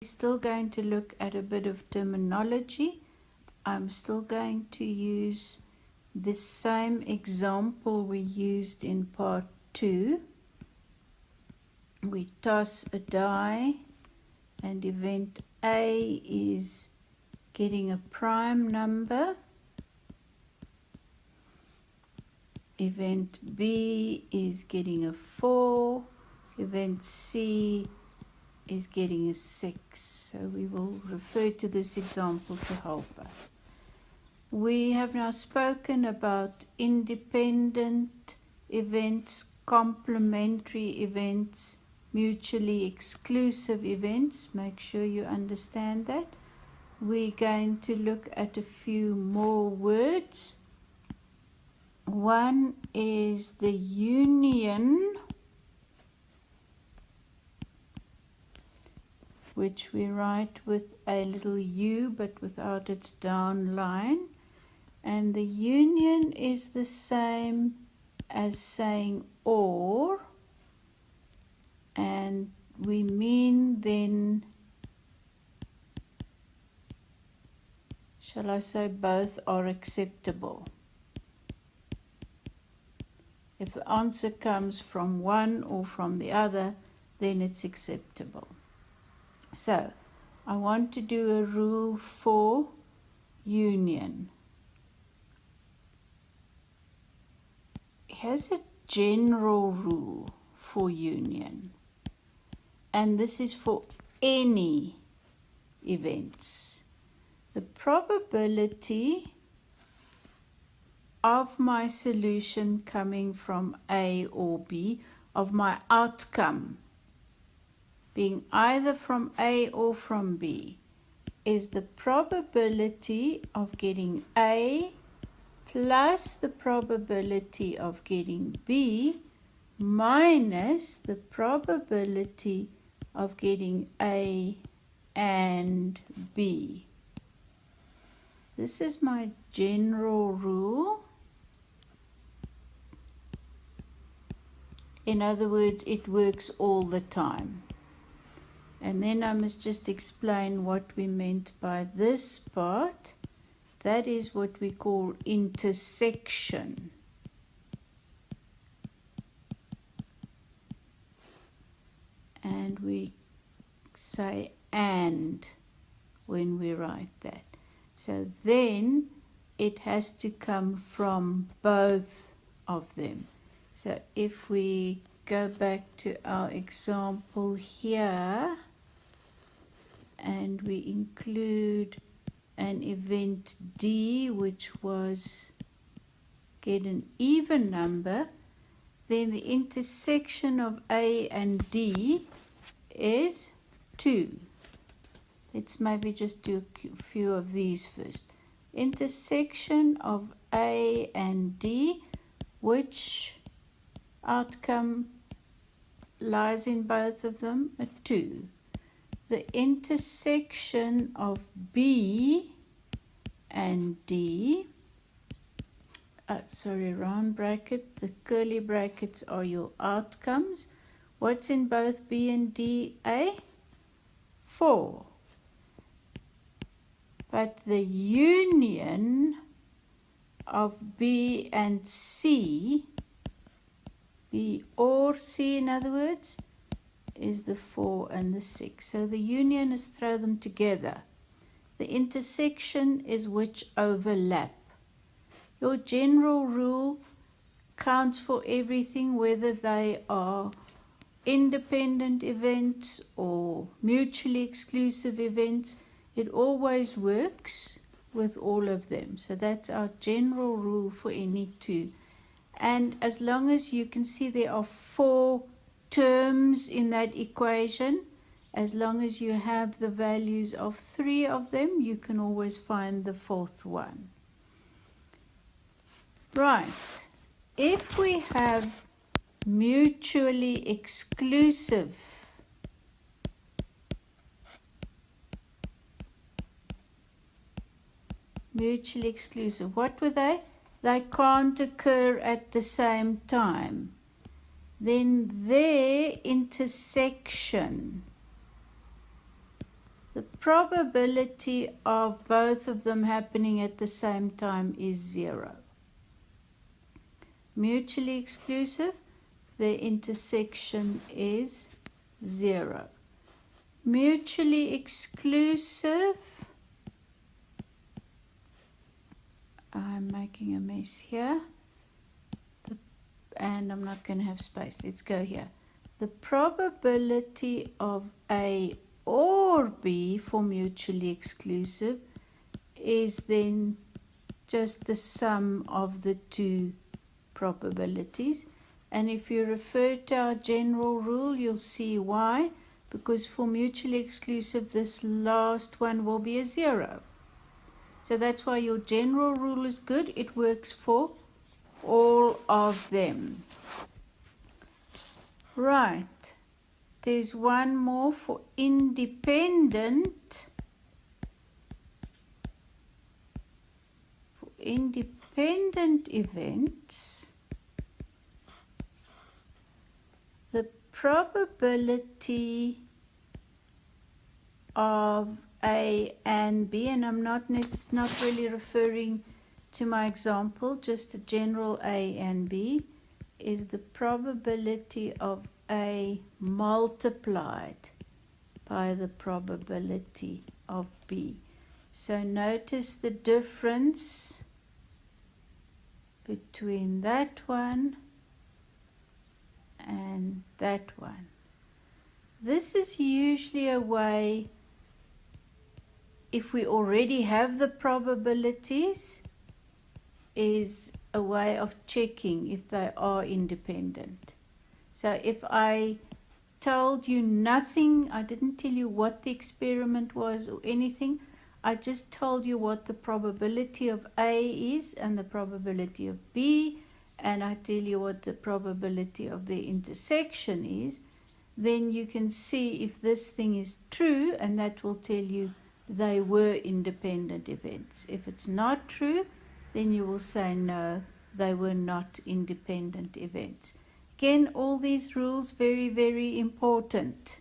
Still going to look at a bit of terminology. I'm still going to use the same example we used in part 2. We toss a die and event A is getting a prime number. Event B is getting a 4. Event C is getting a 6. So we will refer to this example to help us. We have now spoken about independent events, complementary events, mutually exclusive events. Make sure you understand that. We're going to look at a few more words. One is the union, which we write with a little u but without its down line. And the union is the same as saying or, and we mean then, shall I say, both are acceptable. If the answer comes from one or from the other, then it's acceptable. So, I want to do a rule for union. Here's a general rule for union, and this is for any events. The probability of my solution coming from A or B, of my outcome being either from A or from B, is the probability of getting A plus the probability of getting B minus the probability of getting A and B. This is my general rule. In other words, it works all the time. And then I must just explain what we meant by this part. That is what we call intersection. And we say and when we write that. So then it has to come from both of them. So if we go back to our example here and we include an event D, which was get an even number, then the intersection of A and D is 2. Let's maybe just do a few of these first. Intersection of A and D, which outcome lies in both of them? A 2. The intersection of B and D, round bracket, the curly brackets are your outcomes. What's in both B and D? A? 4. But the union of B and C, B or C in other words, is the 4 and the 6. So the union is throw them together. The intersection is which overlap. Your general rule counts for everything, whether they are independent events or mutually exclusive events. It always works with all of them. So that's our general rule for any two. And as long as you can see there are 4 terms in that equation, as long as you have the values of 3 of them, you can always find the 4th one. Right. If we have mutually exclusive what were they? They can't occur at the same time. Then their intersection the probability of both of them happening at the same time is 0. Mutually exclusive, their intersection is 0. Mutually exclusive, I'm making a mess here, and I'm not going to have space. Let's go here. The probability of A or B for mutually exclusive is then just the sum of the two probabilities. And if you refer to our general rule, you'll see why. Because for mutually exclusive, this last one will be a 0. So that's why your general rule is good. It works for all of them. Right. There's one more for independent. For independent events, the probability of A and B, and I'm not really referring to my example, just a general A and B, is the probability of A multiplied by the probability of B. So notice the difference between that one and that one. This is usually a way, if we already have the probabilities, is a way of checking if they are independent. So if I told you nothing, I didn't tell you what the experiment was or anything, I just told you what the probability of A is and the probability of B, and I tell you what the probability of the intersection is, then you can see if this thing is true, and that will tell you they were independent events. If it's not true, then you will say no, they were not independent events. Again, all these rules very, very important.